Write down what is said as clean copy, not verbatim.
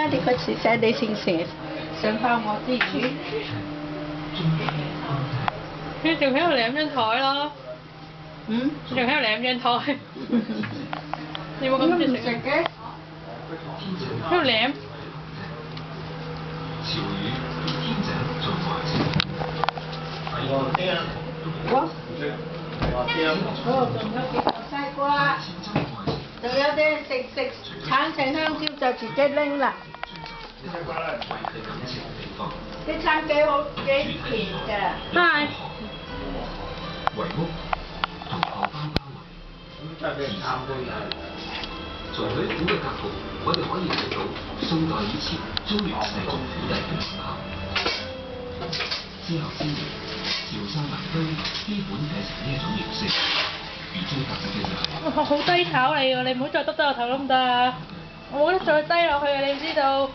啦，你個時勢你成想拋我啲魚。你仲喺度舐張台咯？嗯？你仲喺度舐張台？你冇咁中意食嘅？喺度舐。我仲有幾個西瓜，仲有啲食橙橙香蕉就自己拎啦。啲橙幾好幾甜㗎。係。從旅館嘅格局，我哋可以睇到宋代以前中原世族府邸嘅面貌。之後先年，潮汕民居基本繼承呢一種形式，而最特色嘅就係我好低炒你喎，你唔好再耷低個頭得唔得啊？我覺得再低落去啊，你唔知道。